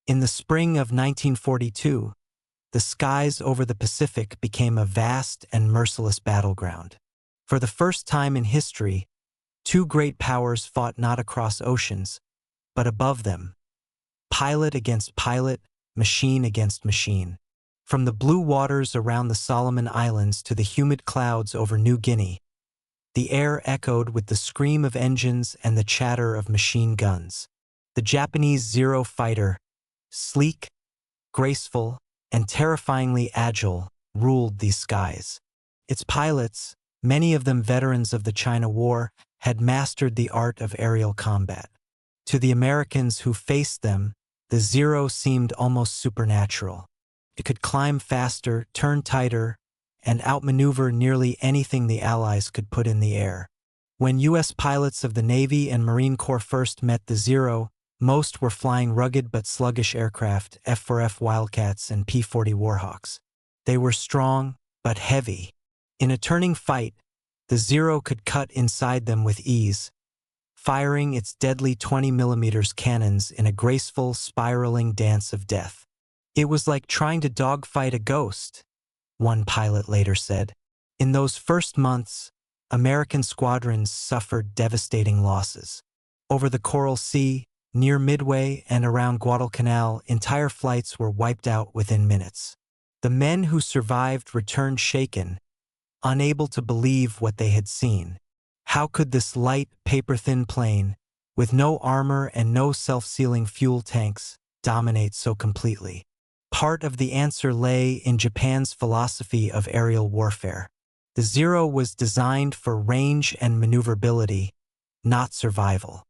In the spring of 1942, the skies over the Pacific became a vast and merciless battleground. For the first time in history, two great powers fought not across oceans, but above them. Pilot against pilot, machine against machine. From the blue waters around the Solomon Islands to the humid clouds over New Guinea, the air echoed with the scream of engines and the chatter of machine guns. The Japanese Zero fighter, sleek, graceful, and terrifyingly agile, ruled these skies. Its pilots, many of them veterans of the China War, had mastered the art of aerial combat. To the Americans who faced them, the Zero seemed almost supernatural. It could climb faster, turn tighter, and outmaneuver nearly anything the Allies could put in the air. When U.S. pilots of the Navy and Marine Corps first met the Zero, most were flying rugged but sluggish aircraft, F-4F Wildcats and P-40 Warhawks. They were strong, but heavy. In a turning fight, the Zero could cut inside them with ease, firing its deadly 20mm cannons in a graceful, spiraling dance of death. It was like trying to dogfight a ghost, one pilot later said. In those first months, American squadrons suffered devastating losses. Over the Coral Sea, near Midway and around Guadalcanal, entire flights were wiped out within minutes. The men who survived returned shaken, unable to believe what they had seen. How could this light, paper-thin plane, with no armor and no self-sealing fuel tanks, dominate so completely? Part of the answer lay in Japan's philosophy of aerial warfare. The Zero was designed for range and maneuverability, not survival.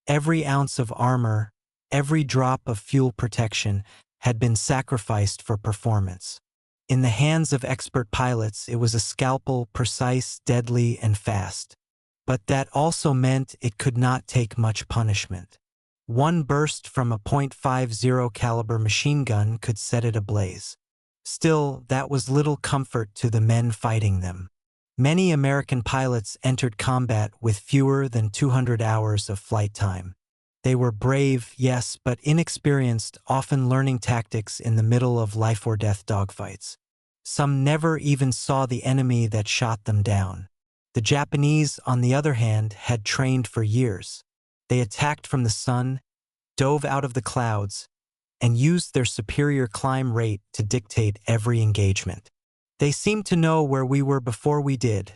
Every ounce of armor, every drop of fuel protection had been sacrificed for performance. In the hands of expert pilots, it was a scalpel, precise, deadly, and fast. But that also meant it could not take much punishment. One burst from a .50 caliber machine gun could set it ablaze. Still, that was little comfort to the men fighting them. Many American pilots entered combat with fewer than 200 hours of flight time. They were brave, yes, but inexperienced, often learning tactics in the middle of life-or-death dogfights. Some never even saw the enemy that shot them down. The Japanese, on the other hand, had trained for years. They attacked from the sun, dove out of the clouds, and used their superior climb rate to dictate every engagement. They seemed to know where we were before we did.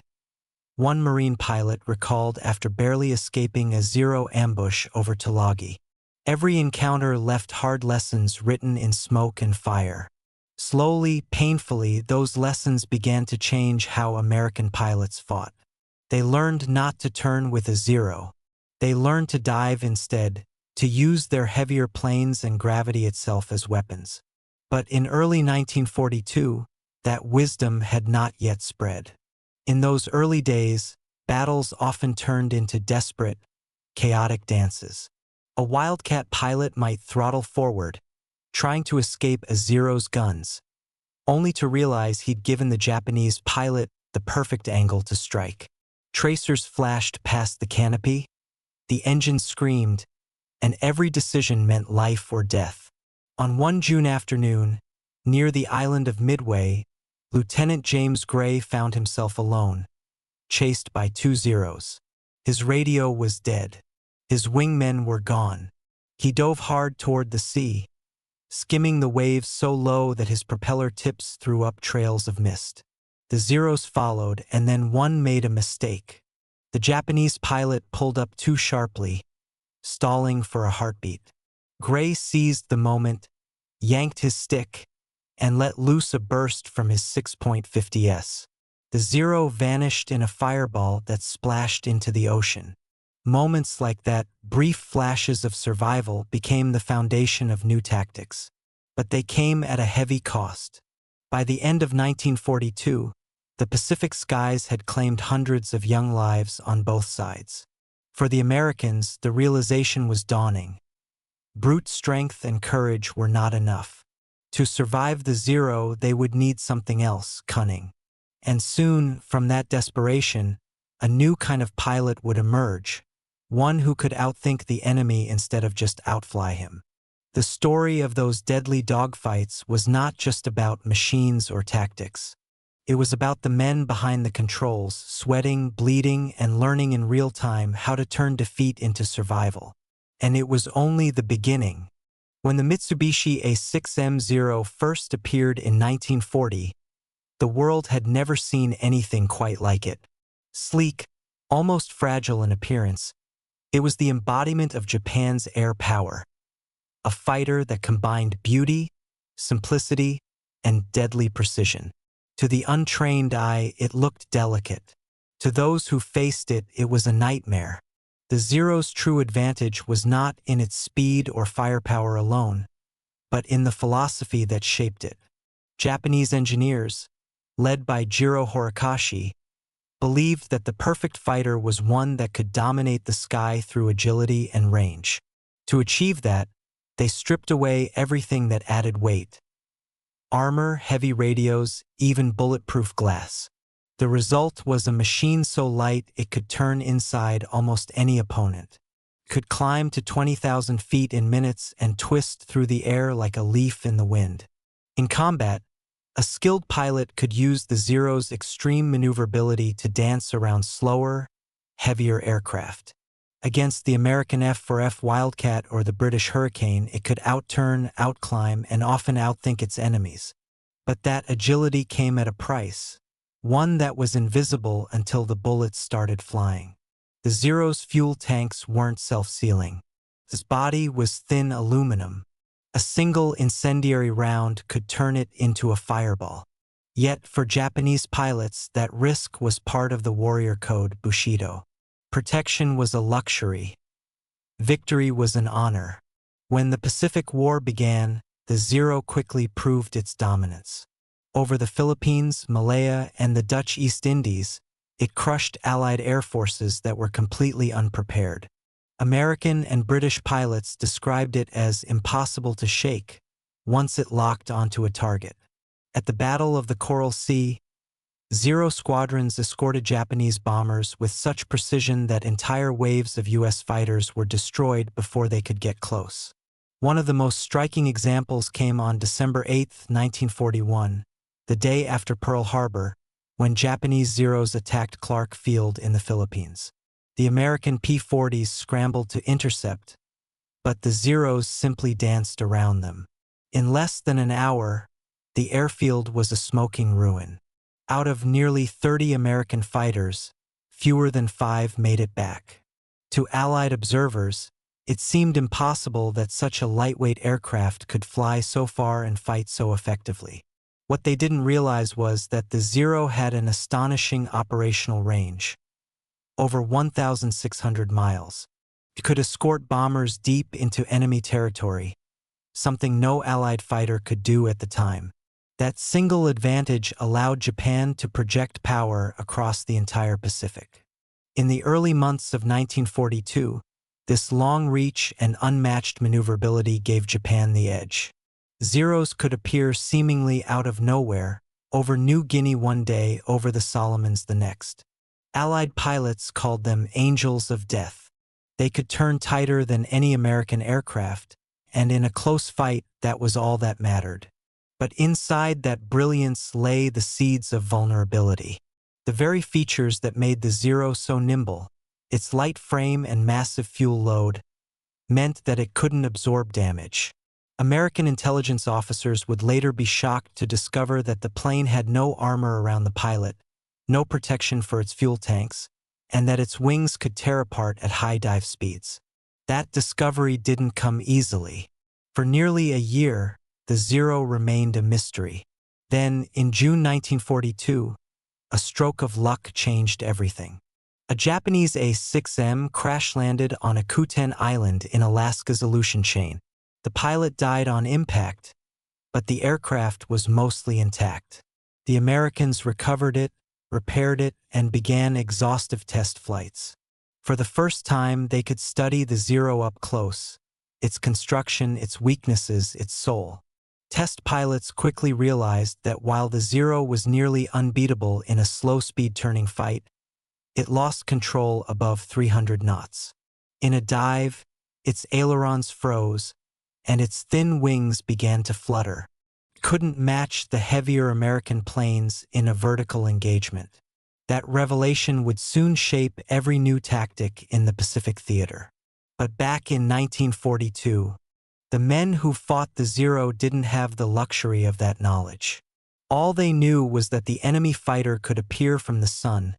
One Marine pilot recalled after barely escaping a Zero ambush over Tulagi. Every encounter left hard lessons written in smoke and fire. Slowly, painfully, those lessons began to change how American pilots fought. They learned not to turn with a Zero. They learned to dive instead, to use their heavier planes and gravity itself as weapons. But in early 1942, that wisdom had not yet spread. In those early days, battles often turned into desperate, chaotic dances. A Wildcat pilot might throttle forward, trying to escape a Zero's guns, only to realize he'd given the Japanese pilot the perfect angle to strike. Tracers flashed past the canopy, the engine screamed, and every decision meant life or death. On one June afternoon, near the island of Midway, Lieutenant James Gray found himself alone, chased by two Zeros. His radio was dead. His wingmen were gone. He dove hard toward the sea, skimming the waves so low that his propeller tips threw up trails of mist. The Zeros followed, and then one made a mistake. The Japanese pilot pulled up too sharply, stalling for a heartbeat. Gray seized the moment, yanked his stick, and let loose a burst from his 6.50s. The Zero vanished in a fireball that splashed into the ocean. Moments like that, brief flashes of survival, became the foundation of new tactics. But they came at a heavy cost. By the end of 1942, the Pacific skies had claimed hundreds of young lives on both sides. For the Americans, the realization was dawning. Brute strength and courage were not enough. To survive the Zero, they would need something else, cunning. And soon, from that desperation, a new kind of pilot would emerge, one who could outthink the enemy instead of just outfly him. The story of those deadly dogfights was not just about machines or tactics. It was about the men behind the controls, sweating, bleeding, and learning in real time how to turn defeat into survival. And it was only the beginning. When the Mitsubishi A6M Zero first appeared in 1940, the world had never seen anything quite like it. Sleek, almost fragile in appearance, it was the embodiment of Japan's air power. A fighter that combined beauty, simplicity, and deadly precision. To the untrained eye, it looked delicate. To those who faced it, it was a nightmare. The Zero's true advantage was not in its speed or firepower alone, but in the philosophy that shaped it. Japanese engineers, led by Jiro Horikoshi, believed that the perfect fighter was one that could dominate the sky through agility and range. To achieve that, they stripped away everything that added weight. Armor, heavy radios, even bulletproof glass. The result was a machine so light it could turn inside almost any opponent. Could climb to 20,000 feet in minutes and twist through the air like a leaf in the wind. In combat, a skilled pilot could use the Zero's extreme maneuverability to dance around slower, heavier aircraft. Against the American F-4F Wildcat or the British Hurricane, it could outturn, outclimb, and often outthink its enemies. But that agility came at a price, one that was invisible until the bullets started flying. The Zero's fuel tanks weren't self-sealing. Its body was thin aluminum. A single incendiary round could turn it into a fireball. Yet for Japanese pilots, that risk was part of the warrior code Bushido. Protection was a luxury. Victory was an honor. When the Pacific War began, the Zero quickly proved its dominance. Over the Philippines, Malaya, and the Dutch East Indies, it crushed Allied air forces that were completely unprepared. American and British pilots described it as impossible to shake once it locked onto a target. At the Battle of the Coral Sea, Zero squadrons escorted Japanese bombers with such precision that entire waves of U.S. fighters were destroyed before they could get close. One of the most striking examples came on December 8, 1941, the day after Pearl Harbor, when Japanese Zeros attacked Clark Field in the Philippines. The American P-40s scrambled to intercept, but the Zeros simply danced around them. In less than an hour, the airfield was a smoking ruin. Out of nearly 30 American fighters, fewer than 5 made it back. To Allied observers, it seemed impossible that such a lightweight aircraft could fly so far and fight so effectively. What they didn't realize was that the Zero had an astonishing operational range. Over 1,600 miles. It could escort bombers deep into enemy territory, something no Allied fighter could do at the time. That single advantage allowed Japan to project power across the entire Pacific. In the early months of 1942, this long reach and unmatched maneuverability gave Japan the edge. Zeros could appear seemingly out of nowhere, over New Guinea one day, over the Solomons the next. Allied pilots called them angels of death. They could turn tighter than any American aircraft, and in a close fight, that was all that mattered. But inside that brilliance lay the seeds of vulnerability. The very features that made the Zero so nimble, its light frame and massive fuel load, meant that it couldn't absorb damage. American intelligence officers would later be shocked to discover that the plane had no armor around the pilot, no protection for its fuel tanks, and that its wings could tear apart at high dive speeds. That discovery didn't come easily. For nearly a year, the Zero remained a mystery. Then, in June 1942, a stroke of luck changed everything. A Japanese A6M crash-landed on Akuten Island in Alaska's Aleutian Chain. The pilot died on impact, but the aircraft was mostly intact. The Americans recovered it, repaired it, and began exhaustive test flights. For the first time, they could study the Zero up close, its construction, its weaknesses, its soul. Test pilots quickly realized that while the Zero was nearly unbeatable in a slow-speed turning fight, it lost control above 300 knots. In a dive, its ailerons froze, and its thin wings began to flutter. Couldn't match the heavier American planes in a vertical engagement. That revelation would soon shape every new tactic in the Pacific theater. But back in 1942, the men who fought the Zero didn't have the luxury of that knowledge. All they knew was that the enemy fighter could appear from the sun,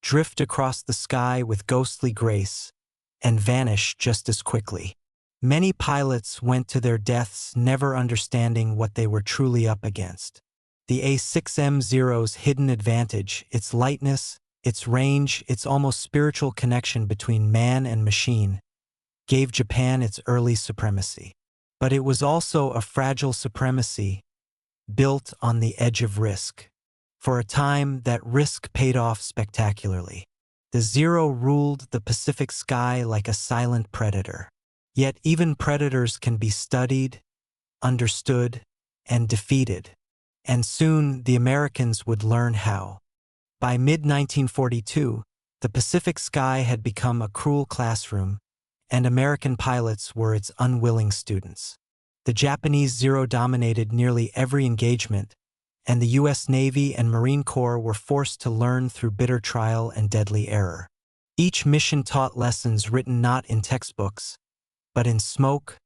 drift across the sky with ghostly grace, and vanish just as quickly. Many pilots went to their deaths never understanding what they were truly up against. The A6M Zero's hidden advantage, its lightness, its range, its almost spiritual connection between man and machine, gave Japan its early supremacy. But it was also a fragile supremacy built on the edge of risk. For a time, that risk paid off spectacularly. The Zero ruled the Pacific sky like a silent predator. Yet even predators can be studied, understood, and defeated. And soon the Americans would learn how. By mid-1942, the Pacific sky had become a cruel classroom, and American pilots were its unwilling students. The Japanese Zero dominated nearly every engagement, and the U.S. Navy and Marine Corps were forced to learn through bitter trial and deadly error. Each mission taught lessons written not in textbooks, but in smoke,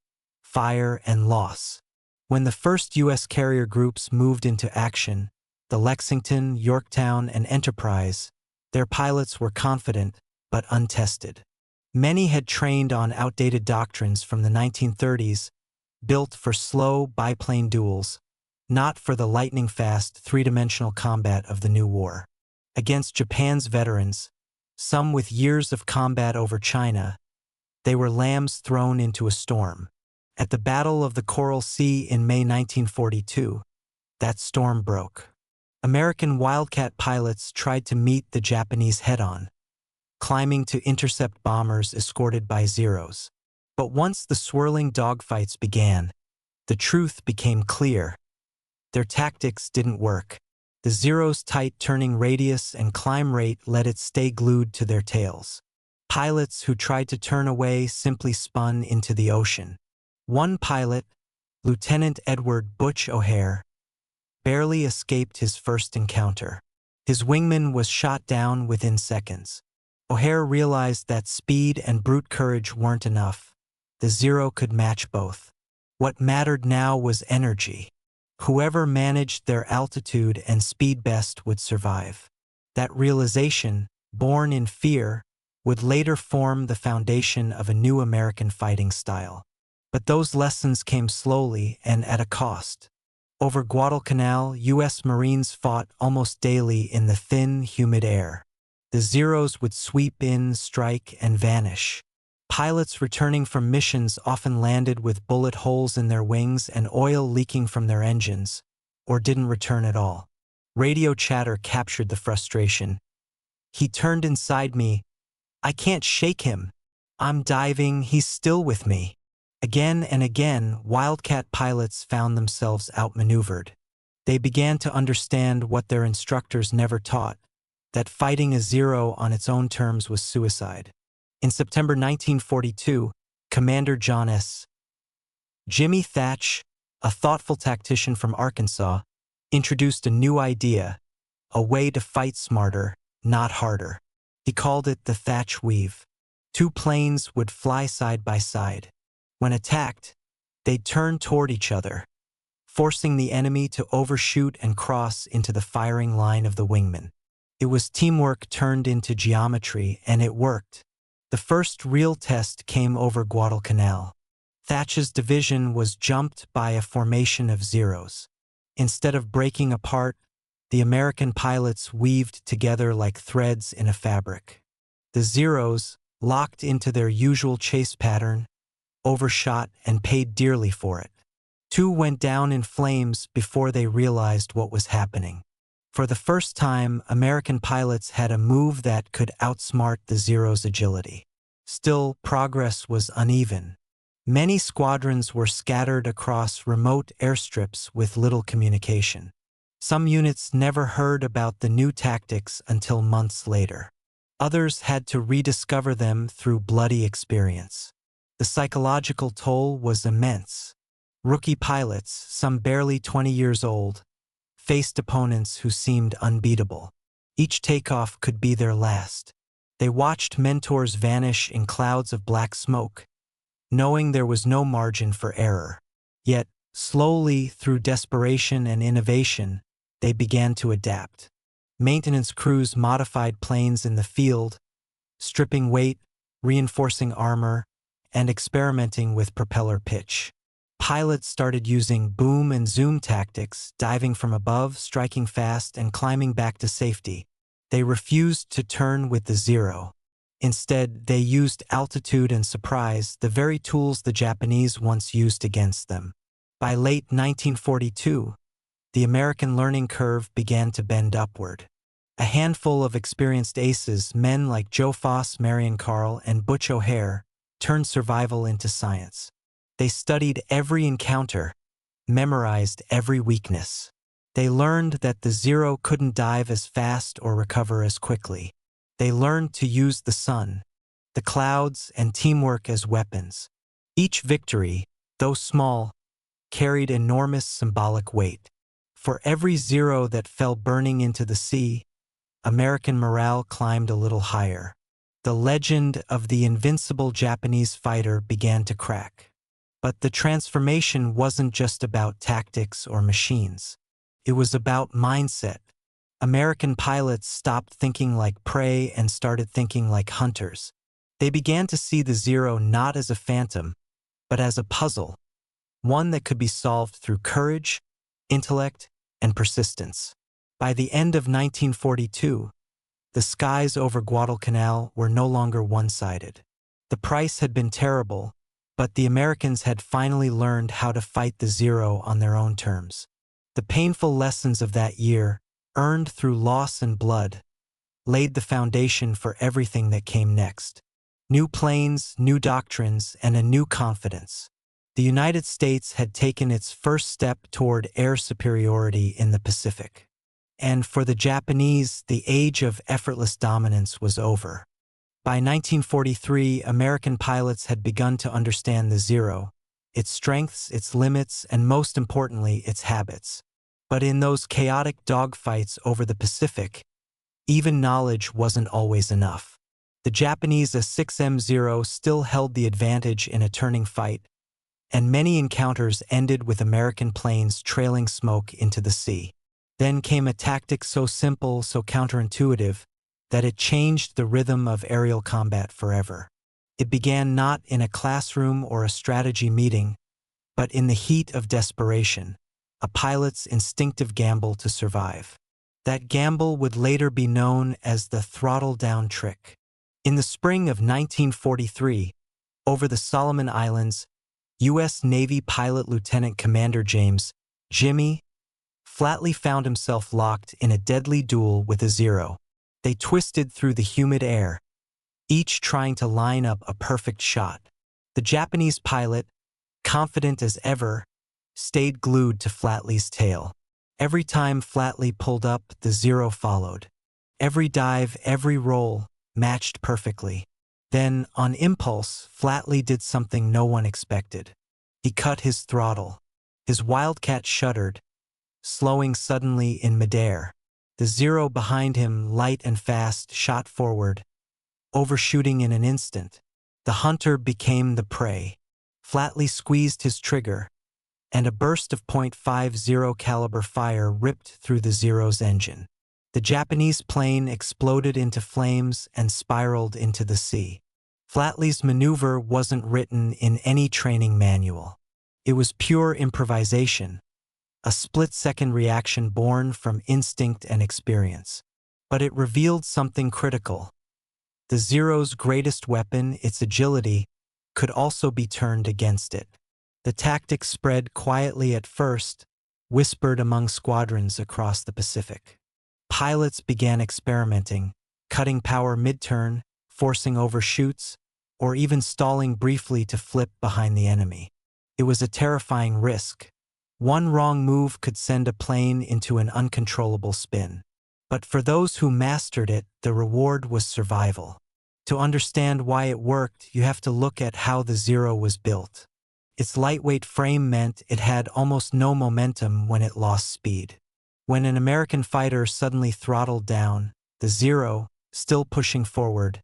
fire, and loss. When the first U.S. carrier groups moved into action, the Lexington, Yorktown, and Enterprise, their pilots were confident but untested. Many had trained on outdated doctrines from the 1930s, built for slow biplane duels, not for the lightning-fast three-dimensional combat of the new war. Against Japan's veterans, some with years of combat over China, they were lambs thrown into a storm. At the Battle of the Coral Sea in May 1942, that storm broke. American Wildcat pilots tried to meet the Japanese head-on, climbing to intercept bombers escorted by Zeros. But once the swirling dogfights began, the truth became clear. Their tactics didn't work. The Zero's tight turning radius and climb rate let it stay glued to their tails. Pilots who tried to turn away simply spun into the ocean. One pilot, Lieutenant Edward "Butch" O'Hare, barely escaped his first encounter. His wingman was shot down within seconds. O'Hare realized that speed and brute courage weren't enough. The Zero could match both. What mattered now was energy. Whoever managed their altitude and speed best would survive. That realization, born in fear, would later form the foundation of a new American fighting style. But those lessons came slowly and at a cost. Over Guadalcanal, U.S. Marines fought almost daily in the thin, humid air. The Zeros would sweep in, strike, and vanish. Pilots returning from missions often landed with bullet holes in their wings and oil leaking from their engines, or didn't return at all. Radio chatter captured the frustration. "He turned inside me. I can't shake him. I'm diving, he's still with me." Again and again, Wildcat pilots found themselves outmaneuvered. They began to understand what their instructors never taught, that fighting a Zero on its own terms was suicide. In September 1942, Commander John S. Jimmy Thatch, a thoughtful tactician from Arkansas, introduced a new idea, a way to fight smarter, not harder. He called it the Thatch Weave. Two planes would fly side by side. When attacked, they'd turn toward each other, forcing the enemy to overshoot and cross into the firing line of the wingman. It was teamwork turned into geometry, and it worked. The first real test came over Guadalcanal. Thatch's division was jumped by a formation of Zeros. Instead of breaking apart, the American pilots weaved together like threads in a fabric. The Zeros, locked into their usual chase pattern, overshot and paid dearly for it. Two went down in flames before they realized what was happening. For the first time, American pilots had a move that could outsmart the Zero's agility. Still, progress was uneven. Many squadrons were scattered across remote airstrips with little communication. Some units never heard about the new tactics until months later. Others had to rediscover them through bloody experience. The psychological toll was immense. Rookie pilots, some barely 20 years old, faced opponents who seemed unbeatable. Each takeoff could be their last. They watched mentors vanish in clouds of black smoke, knowing there was no margin for error. Yet, slowly, through desperation and innovation, they began to adapt. Maintenance crews modified planes in the field, stripping weight, reinforcing armor, and experimenting with propeller pitch. Pilots started using boom and zoom tactics, diving from above, striking fast, and climbing back to safety. They refused to turn with the Zero. Instead, they used altitude and surprise, the very tools the Japanese once used against them. By late 1942, the American learning curve began to bend upward. A handful of experienced aces, men like Joe Foss, Marion Carl, and Butch O'Hare, turned survival into science. They studied every encounter, memorized every weakness. They learned that the Zero couldn't dive as fast or recover as quickly. They learned to use the sun, the clouds, and teamwork as weapons. Each victory, though small, carried enormous symbolic weight. For every Zero that fell burning into the sea, American morale climbed a little higher. The legend of the invincible Japanese fighter began to crack. But the transformation wasn't just about tactics or machines. It was about mindset. American pilots stopped thinking like prey and started thinking like hunters. They began to see the Zero not as a phantom, but as a puzzle, one that could be solved through courage, intellect, and persistence. By the end of 1942, the skies over Guadalcanal were no longer one-sided. The price had been terrible, but the Americans had finally learned how to fight the Zero on their own terms. The painful lessons of that year, earned through loss and blood, laid the foundation for everything that came next. New planes, new doctrines, and a new confidence. The United States had taken its first step toward air superiority in the Pacific. And for the Japanese, the age of effortless dominance was over. By 1943, American pilots had begun to understand the Zero, its strengths, its limits, and most importantly, its habits. But in those chaotic dogfights over the Pacific, even knowledge wasn't always enough. The Japanese A6M Zero still held the advantage in a turning fight, and many encounters ended with American planes trailing smoke into the sea. Then came a tactic so simple, so counterintuitive, that it changed the rhythm of aerial combat forever. It began not in a classroom or a strategy meeting, but in the heat of desperation, a pilot's instinctive gamble to survive. That gamble would later be known as the throttle-down trick. In the spring of 1943, over the Solomon Islands, U.S. Navy pilot Lieutenant Commander James Jimmy Flatley found himself locked in a deadly duel with a Zero. They twisted through the humid air, each trying to line up a perfect shot. The Japanese pilot, confident as ever, stayed glued to Flatley's tail. Every time Flatley pulled up, the Zero followed. Every dive, every roll, matched perfectly. Then, on impulse, Flatley did something no one expected. He cut his throttle. His Wildcat shuddered, slowing suddenly in midair. The Zero behind him, light and fast, shot forward, overshooting in an instant. The hunter became the prey. Flatley squeezed his trigger, and a burst of .50 caliber fire ripped through the Zero's engine. The Japanese plane exploded into flames and spiraled into the sea. Flatley's maneuver wasn't written in any training manual. It was pure improvisation, a split-second reaction born from instinct and experience. But it revealed something critical. The Zero's greatest weapon, its agility, could also be turned against it. The tactic spread quietly at first, whispered among squadrons across the Pacific. Pilots began experimenting, cutting power mid-turn, forcing overshoots, or even stalling briefly to flip behind the enemy. It was a terrifying risk. One wrong move could send a plane into an uncontrollable spin. But for those who mastered it, the reward was survival. To understand why it worked, you have to look at how the Zero was built. Its lightweight frame meant it had almost no momentum when it lost speed. When an American fighter suddenly throttled down, the Zero, still pushing forward,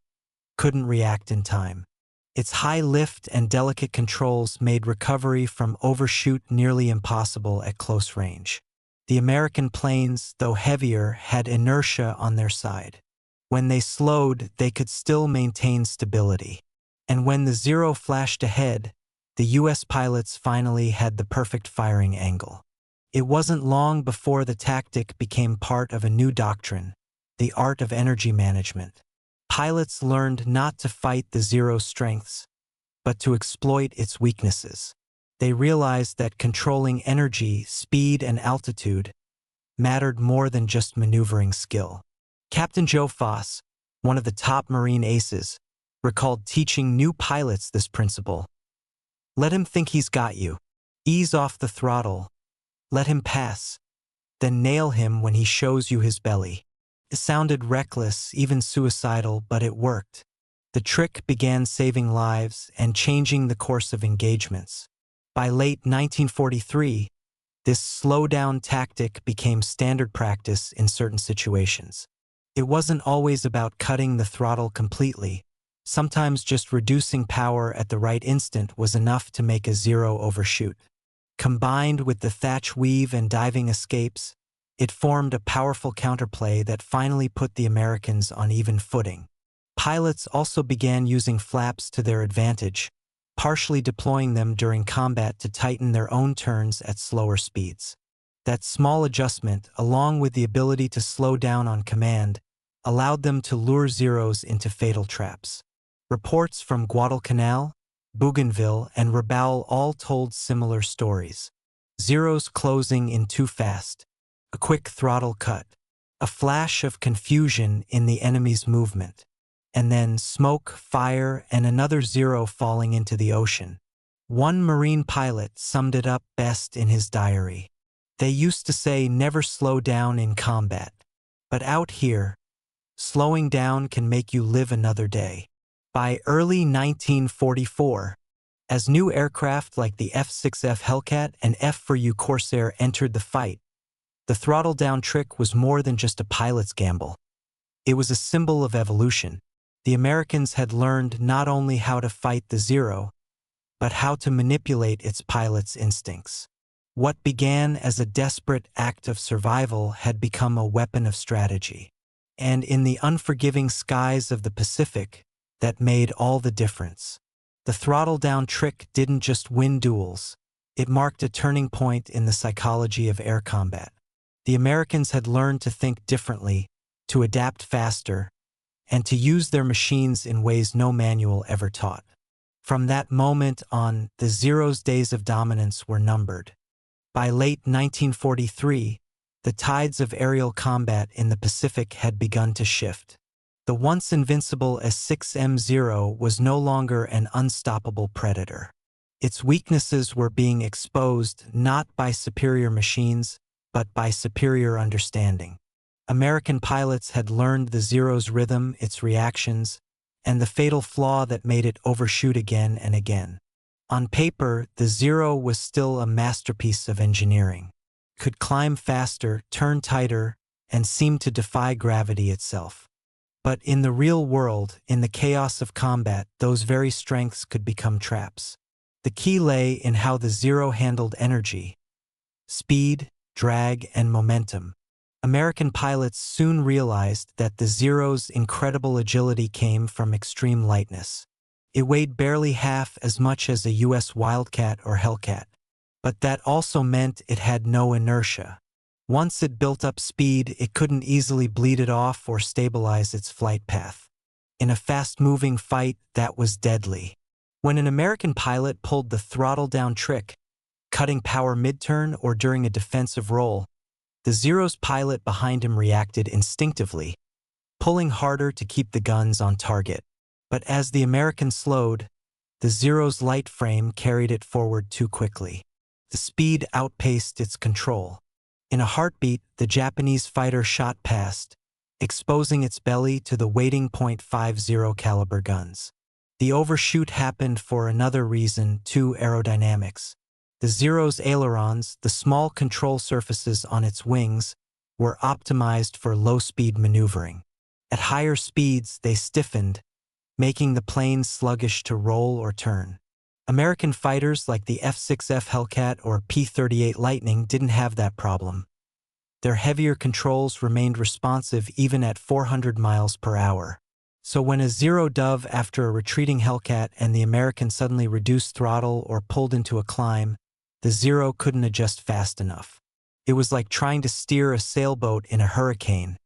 couldn't react in time. Its high lift and delicate controls made recovery from overshoot nearly impossible at close range. The American planes, though heavier, had inertia on their side. When they slowed, they could still maintain stability. And when the Zero flashed ahead, the U.S. pilots finally had the perfect firing angle. It wasn't long before the tactic became part of a new doctrine, the art of energy management. Pilots learned not to fight the Zero's strengths, but to exploit its weaknesses. They realized that controlling energy, speed, and altitude mattered more than just maneuvering skill. Captain Joe Foss, one of the top Marine aces, recalled teaching new pilots this principle. Let him think he's got you. Ease off the throttle. Let him pass. Then nail him when he shows you his belly. It sounded reckless, even suicidal, but it worked. The trick began saving lives and changing the course of engagements. By late 1943, this slow-down tactic became standard practice in certain situations. It wasn't always about cutting the throttle completely. Sometimes just reducing power at the right instant was enough to make a Zero overshoot. Combined with the thatch weave and diving escapes, it formed a powerful counterplay that finally put the Americans on even footing. Pilots also began using flaps to their advantage, partially deploying them during combat to tighten their own turns at slower speeds. That small adjustment, along with the ability to slow down on command, allowed them to lure Zeros into fatal traps. Reports from Guadalcanal, Bougainville, and Rabaul all told similar stories. Zeros closing in too fast, a quick throttle cut, a flash of confusion in the enemy's movement, and then smoke, fire, and another Zero falling into the ocean. One Marine pilot summed it up best in his diary. They used to say never slow down in combat. But out here, slowing down can make you live another day. By early 1944, as new aircraft like the F-6F Hellcat and F-4U Corsair entered the fight, the throttle-down trick was more than just a pilot's gamble. It was a symbol of evolution. The Americans had learned not only how to fight the Zero, but how to manipulate its pilots' instincts. What began as a desperate act of survival had become a weapon of strategy. And in the unforgiving skies of the Pacific, that made all the difference. The throttle-down trick didn't just win duels. It marked a turning point in the psychology of air combat. The Americans had learned to think differently, to adapt faster, and to use their machines in ways no manual ever taught. From that moment on, the Zero's days of dominance were numbered. By late 1943, the tides of aerial combat in the Pacific had begun to shift. The once invincible A6M Zero was no longer an unstoppable predator. Its weaknesses were being exposed not by superior machines, but by superior understanding. American pilots had learned the Zero's rhythm, its reactions, and the fatal flaw that made it overshoot again and again. On paper, the Zero was still a masterpiece of engineering. It could climb faster, turn tighter, and seemed to defy gravity itself. But in the real world, in the chaos of combat, those very strengths could become traps. The key lay in how the Zero handled energy, speed, drag, and momentum. American pilots soon realized that the Zero's incredible agility came from extreme lightness. It weighed barely half as much as a U.S. Wildcat or Hellcat, but that also meant it had no inertia. Once it built up speed, it couldn't easily bleed it off or stabilize its flight path. In a fast-moving fight, that was deadly. When an American pilot pulled the throttle-down trick, cutting power mid-turn or during a defensive roll, the Zero's pilot behind him reacted instinctively, pulling harder to keep the guns on target. But as the American slowed, the Zero's light frame carried it forward too quickly. The speed outpaced its control. In a heartbeat, the Japanese fighter shot past, exposing its belly to the waiting .50 caliber guns. The overshoot happened for another reason too: aerodynamics. The Zero's ailerons, the small control surfaces on its wings, were optimized for low-speed maneuvering. At higher speeds, they stiffened, making the plane sluggish to roll or turn. American fighters like the F-6F Hellcat or P-38 Lightning didn't have that problem. Their heavier controls remained responsive even at 400 miles per hour. So when a Zero dove after a retreating Hellcat and the American suddenly reduced throttle or pulled into a climb, the Zero couldn't adjust fast enough. It was like trying to steer a sailboat in a hurricane.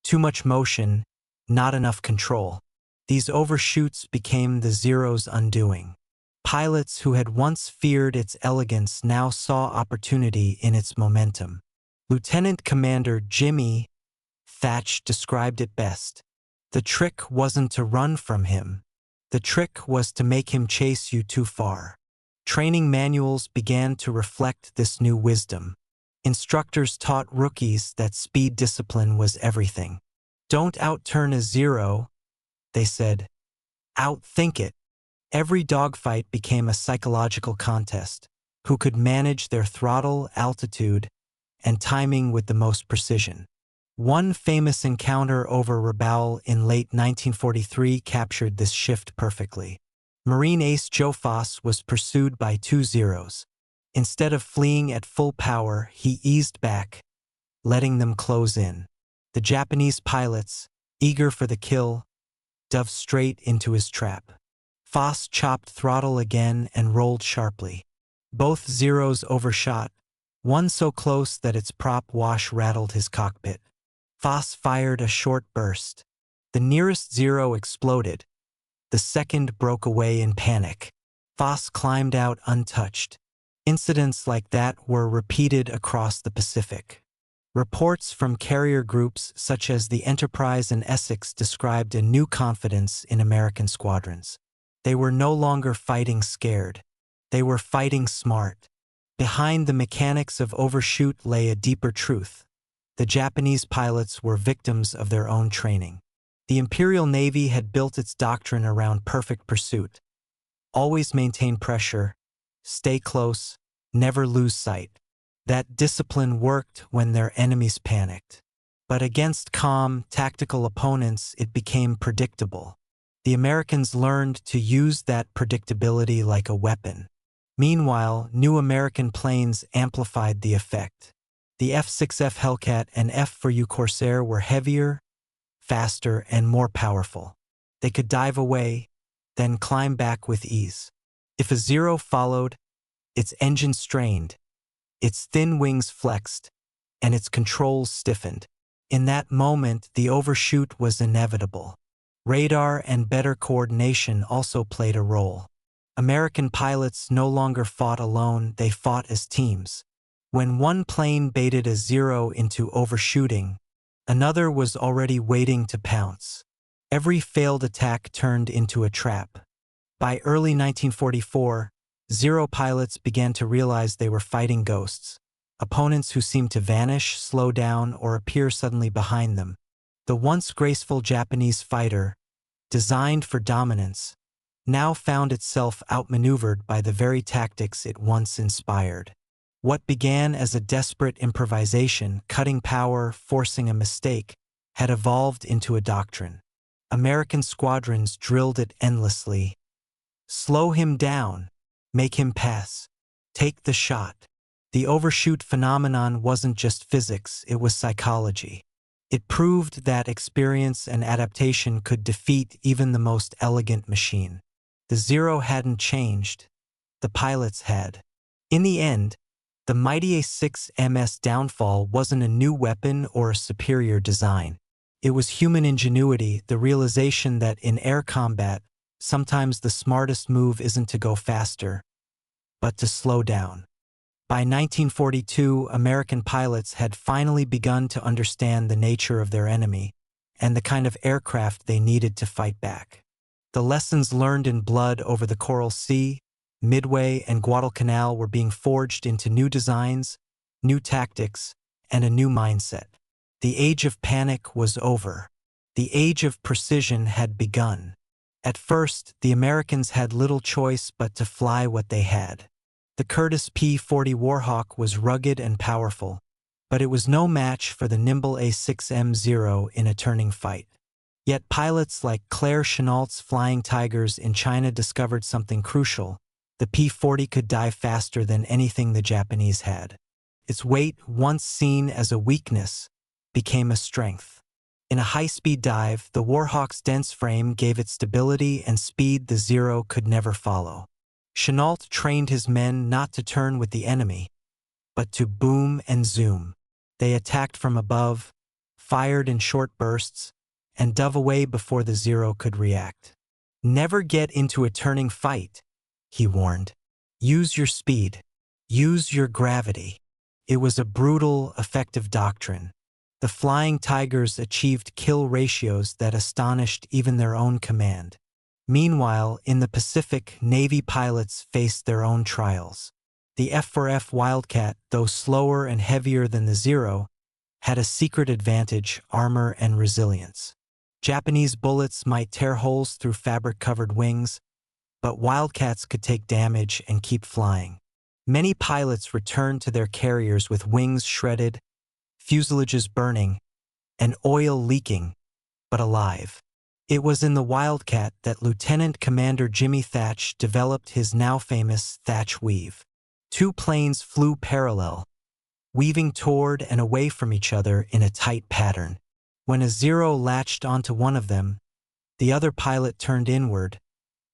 Too much motion, not enough control. These overshoots became the Zero's undoing. Pilots who had once feared its elegance now saw opportunity in its momentum. Lieutenant Commander Jimmy Thatch described it best. The trick wasn't to run from him. The trick was to make him chase you too far. Training manuals began to reflect this new wisdom. Instructors taught rookies that speed discipline was everything. Don't outturn a Zero, they said. Outthink it. Every dogfight became a psychological contest. Who could manage their throttle, altitude, and timing with the most precision? One famous encounter over Rabaul in late 1943 captured this shift perfectly. Marine ace Joe Foss was pursued by two Zeros. Instead of fleeing at full power, he eased back, letting them close in. The Japanese pilots, eager for the kill, dove straight into his trap. Foss chopped throttle again and rolled sharply. Both Zeros overshot, one so close that its prop wash rattled his cockpit. Foss fired a short burst. The nearest Zero exploded. The second broke away in panic. Foss climbed out untouched. Incidents like that were repeated across the Pacific. Reports from carrier groups such as the Enterprise and Essex described a new confidence in American squadrons. They were no longer fighting scared. They were fighting smart. Behind the mechanics of overshoot lay a deeper truth. The Japanese pilots were victims of their own training. The Imperial Navy had built its doctrine around perfect pursuit. Always maintain pressure, stay close, never lose sight. That discipline worked when their enemies panicked. But against calm, tactical opponents, it became predictable. The Americans learned to use that predictability like a weapon. Meanwhile, new American planes amplified the effect. The F-6F Hellcat and F-4U Corsair were heavier, faster, and more powerful. They could dive away, then climb back with ease. If a Zero followed, its engine strained, its thin wings flexed, and its controls stiffened. In that moment, the overshoot was inevitable. Radar and better coordination also played a role. American pilots no longer fought alone, they fought as teams. When one plane baited a Zero into overshooting, another was already waiting to pounce. Every failed attack turned into a trap. By early 1944, Zero pilots began to realize they were fighting ghosts, opponents who seemed to vanish, slow down, or appear suddenly behind them. The once graceful Japanese fighter, designed for dominance, now found itself outmaneuvered by the very tactics it once inspired. What began as a desperate improvisation, cutting power, forcing a mistake, had evolved into a doctrine. American squadrons drilled it endlessly. Slow him down, make him pass, take the shot. The overshoot phenomenon wasn't just physics, it was psychology. It proved that experience and adaptation could defeat even the most elegant machine. The Zero hadn't changed. The pilots had. In the end, the mighty A6M's downfall wasn't a new weapon or a superior design. It was human ingenuity, the realization that in air combat, sometimes the smartest move isn't to go faster, but to slow down. By 1942, American pilots had finally begun to understand the nature of their enemy and the kind of aircraft they needed to fight back. The lessons learned in blood over the Coral Sea, Midway, and Guadalcanal were being forged into new designs, new tactics, and a new mindset. The age of panic was over. The age of precision had begun. At first, the Americans had little choice but to fly what they had. The Curtiss P-40 Warhawk was rugged and powerful, but it was no match for the nimble A6M Zero in a turning fight. Yet pilots like Claire Chennault's Flying Tigers in China discovered something crucial. The P-40 could dive faster than anything the Japanese had. Its weight, once seen as a weakness, became a strength. In a high-speed dive, the Warhawk's dense frame gave it stability and speed the Zero could never follow. Chennault trained his men not to turn with the enemy, but to boom and zoom. They attacked from above, fired in short bursts, and dove away before the Zero could react. "Never get into a turning fight," he warned. "Use your speed. Use your gravity." It was a brutal, effective doctrine. The Flying Tigers achieved kill ratios that astonished even their own command. Meanwhile, in the Pacific, Navy pilots faced their own trials. The F-4F Wildcat, though slower and heavier than the Zero, had a secret advantage: armor and resilience. Japanese bullets might tear holes through fabric-covered wings, but Wildcats could take damage and keep flying. Many pilots returned to their carriers with wings shredded, fuselages burning, and oil leaking, but alive. It was in the Wildcat that Lieutenant Commander Jimmy Thatch developed his now famous Thatch Weave. Two planes flew parallel, weaving toward and away from each other in a tight pattern. When a Zero latched onto one of them, the other pilot turned inward,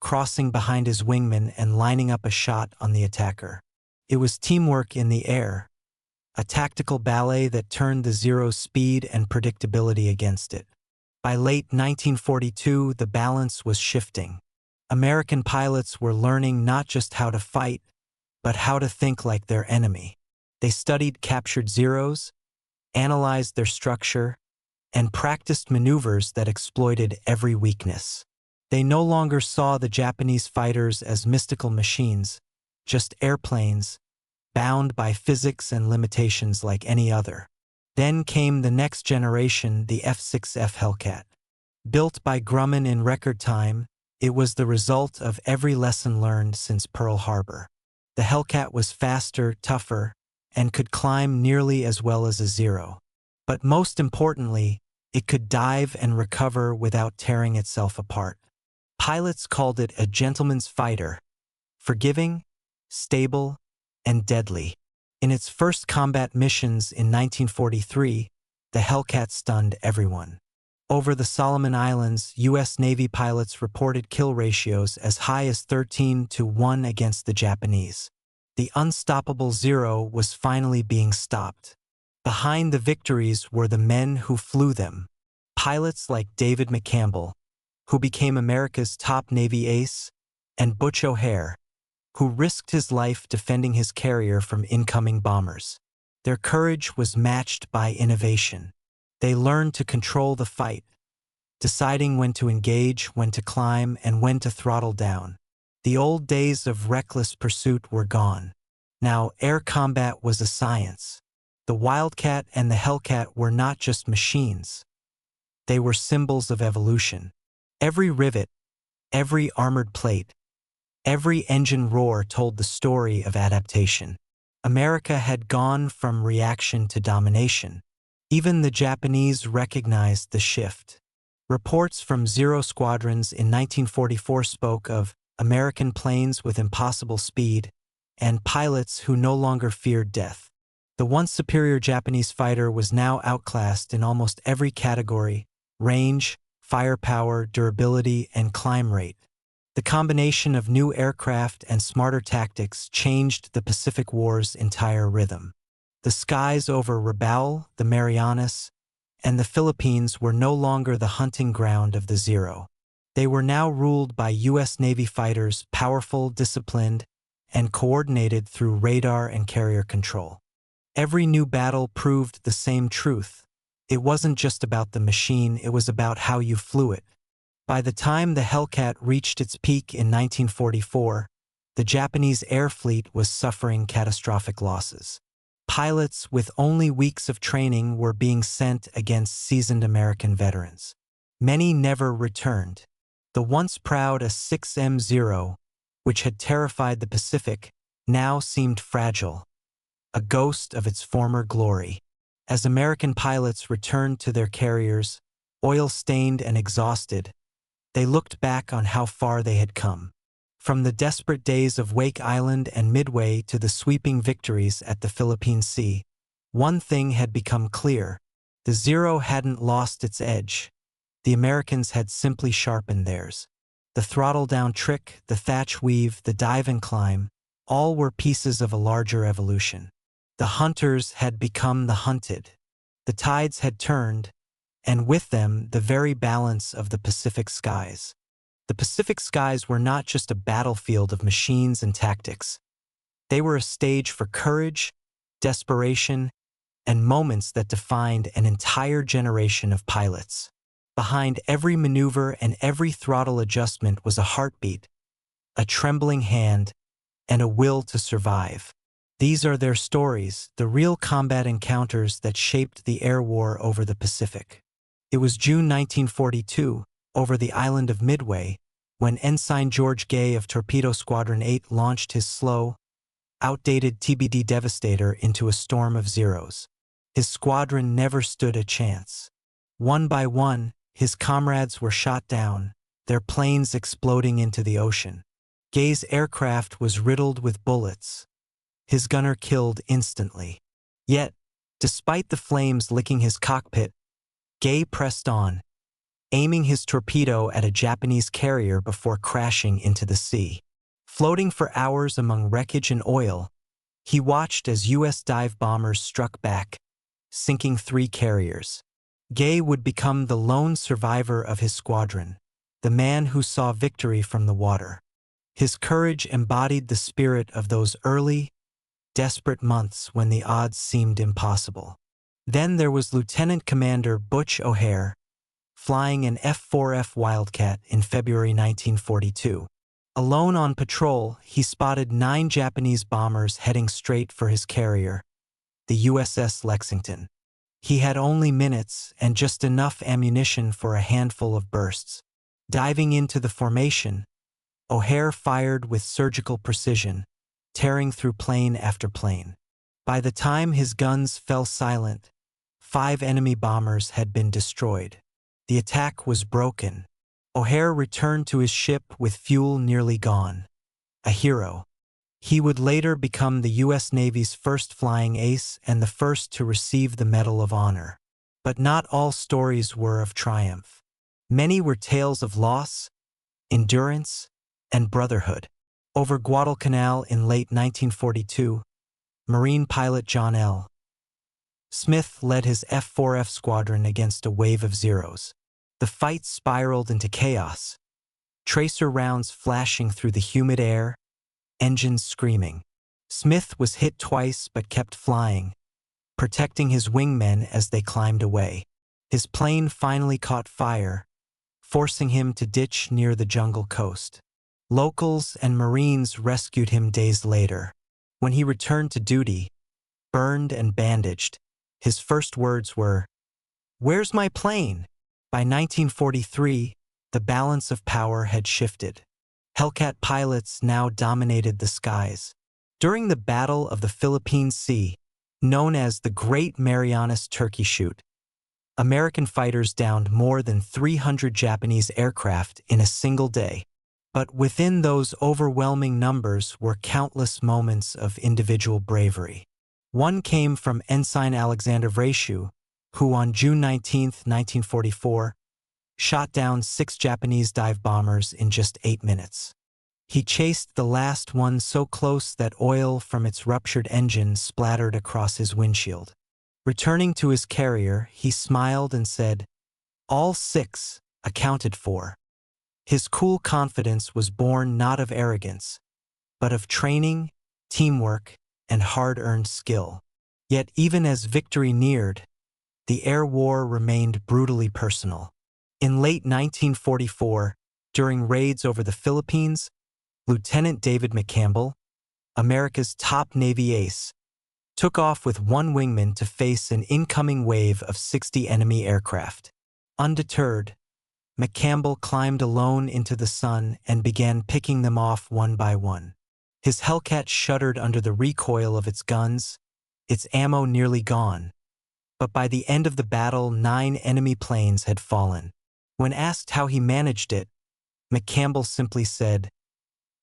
crossing behind his wingman and lining up a shot on the attacker. It was teamwork in the air, a tactical ballet that turned the Zero's speed and predictability against it. By late 1942, the balance was shifting. American pilots were learning not just how to fight, but how to think like their enemy. They studied captured Zeros, analyzed their structure, and practiced maneuvers that exploited every weakness. They no longer saw the Japanese fighters as mystical machines, just airplanes, bound by physics and limitations like any other. Then came the next generation, the F-6F Hellcat. Built by Grumman in record time, it was the result of every lesson learned since Pearl Harbor. The Hellcat was faster, tougher, and could climb nearly as well as a Zero. But most importantly, it could dive and recover without tearing itself apart. Pilots called it a gentleman's fighter, forgiving, stable, and deadly. In its first combat missions in 1943, the Hellcat stunned everyone. Over the Solomon Islands, U.S. Navy pilots reported kill ratios as high as 13-1 against the Japanese. The unstoppable Zero was finally being stopped. Behind the victories were the men who flew them. Pilots like David McCampbell, who became America's top Navy ace, and Butch O'Hare, who risked his life defending his carrier from incoming bombers. Their courage was matched by innovation. They learned to control the fight, deciding when to engage, when to climb, and when to throttle down. The old days of reckless pursuit were gone. Now, air combat was a science. The Wildcat and the Hellcat were not just machines. They were symbols of evolution. Every rivet, every armored plate, every engine roar told the story of adaptation. America had gone from reaction to domination. Even the Japanese recognized the shift. Reports from Zero squadrons in 1944 spoke of American planes with impossible speed and pilots who no longer feared death. The once superior Japanese fighter was now outclassed in almost every category: range, firepower, durability, and climb rate. The combination of new aircraft and smarter tactics changed the Pacific War's entire rhythm. The skies over Rabaul, the Marianas, and the Philippines were no longer the hunting ground of the Zero. They were now ruled by U.S. Navy fighters, powerful, disciplined, and coordinated through radar and carrier control. Every new battle proved the same truth. It wasn't just about the machine, it was about how you flew it. By the time the Hellcat reached its peak in 1944, the Japanese air fleet was suffering catastrophic losses. Pilots with only weeks of training were being sent against seasoned American veterans. Many never returned. The once proud A6M Zero, which had terrified the Pacific, now seemed fragile, a ghost of its former glory. As American pilots returned to their carriers, oil-stained and exhausted, they looked back on how far they had come. From the desperate days of Wake Island and Midway to the sweeping victories at the Philippine Sea, one thing had become clear. The Zero hadn't lost its edge. The Americans had simply sharpened theirs. The throttle-down trick, the thatch weave, the dive and climb, all were pieces of a larger evolution. The hunters had become the hunted. The tides had turned, and with them the very balance of the Pacific skies. The Pacific skies were not just a battlefield of machines and tactics. They were a stage for courage, desperation, and moments that defined an entire generation of pilots. Behind every maneuver and every throttle adjustment was a heartbeat, a trembling hand, and a will to survive. These are their stories, the real combat encounters that shaped the air war over the Pacific. It was June 1942, over the island of Midway, when Ensign George Gay of Torpedo Squadron 8 launched his slow, outdated TBD Devastator into a storm of Zeros. His squadron never stood a chance. One by one, his comrades were shot down, their planes exploding into the ocean. Gay's aircraft was riddled with bullets, his gunner killed instantly. Yet, despite the flames licking his cockpit, Gay pressed on, aiming his torpedo at a Japanese carrier before crashing into the sea. Floating for hours among wreckage and oil, he watched as U.S. dive bombers struck back, sinking 3 carriers. Gay would become the lone survivor of his squadron, the man who saw victory from the water. His courage embodied the spirit of those early, desperate months when the odds seemed impossible. Then there was Lieutenant Commander Butch O'Hare, flying an F-4F Wildcat in February 1942. Alone on patrol, he spotted 9 Japanese bombers heading straight for his carrier, the USS Lexington. He had only minutes and just enough ammunition for a handful of bursts. Diving into the formation, O'Hare fired with surgical precision, tearing through plane after plane. By the time his guns fell silent, 5 enemy bombers had been destroyed. The attack was broken. O'Hare returned to his ship with fuel nearly gone. A hero. He would later become the U.S. Navy's first flying ace and the first to receive the Medal of Honor. But not all stories were of triumph. Many were tales of loss, endurance, and brotherhood. Over Guadalcanal in late 1942, Marine pilot John L. Smith led his F-4F squadron against a wave of Zeros. The fight spiraled into chaos, tracer rounds flashing through the humid air, engines screaming. Smith was hit twice but kept flying, protecting his wingmen as they climbed away. His plane finally caught fire, forcing him to ditch near the jungle coast. Locals and Marines rescued him days later. When he returned to duty, burned and bandaged, his first words were, "Where's my plane?" By 1943, the balance of power had shifted. Hellcat pilots now dominated the skies. During the Battle of the Philippine Sea, known as the Great Marianas Turkey Shoot, American fighters downed more than 300 Japanese aircraft in a single day. But within those overwhelming numbers were countless moments of individual bravery. One came from Ensign Alexander Vrashu, who on June 19, 1944, shot down 6 Japanese dive bombers in just 8 minutes. He chased the last one so close that oil from its ruptured engine splattered across his windshield. Returning to his carrier, he smiled and said, "All 6 accounted for." His cool confidence was born not of arrogance, but of training, teamwork, and hard-earned skill. Yet even as victory neared, the air war remained brutally personal. In late 1944, during raids over the Philippines, Lieutenant David McCampbell, America's top Navy ace, took off with one wingman to face an incoming wave of 60 enemy aircraft. Undeterred, McCampbell climbed alone into the sun and began picking them off one by one. His Hellcat shuddered under the recoil of its guns, its ammo nearly gone. But by the end of the battle, 9 enemy planes had fallen. When asked how he managed it, McCampbell simply said,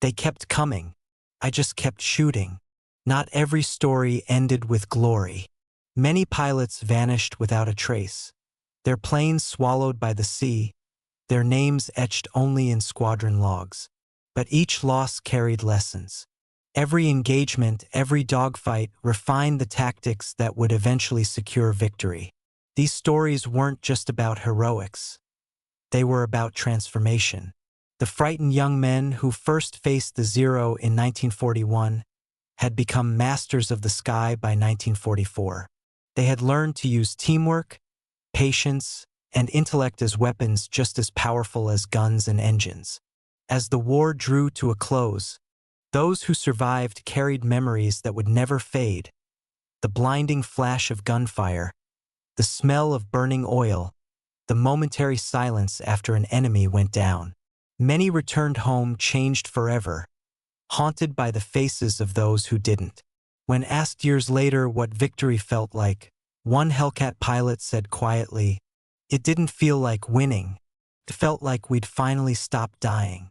"They kept coming. I just kept shooting." Not every story ended with glory. Many pilots vanished without a trace, their planes swallowed by the sea, their names etched only in squadron logs. But each loss carried lessons. Every engagement, every dogfight refined the tactics that would eventually secure victory. These stories weren't just about heroics. They were about transformation. The frightened young men who first faced the Zero in 1941 had become masters of the sky by 1944. They had learned to use teamwork, patience, and intellect as weapons just as powerful as guns and engines. As the war drew to a close, those who survived carried memories that would never fade. The blinding flash of gunfire, the smell of burning oil, the momentary silence after an enemy went down. Many returned home changed forever, haunted by the faces of those who didn't. When asked years later what victory felt like, one Hellcat pilot said quietly, "It didn't feel like winning. It felt like we'd finally stopped dying."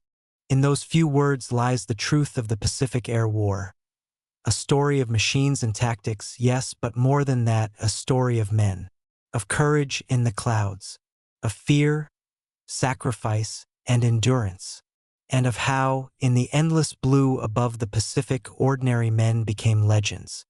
In those few words lies the truth of the Pacific Air War. A story of machines and tactics, yes, but more than that, a story of men. Of courage in the clouds. Of fear, sacrifice, and endurance. And of how, in the endless blue above the Pacific, ordinary men became legends.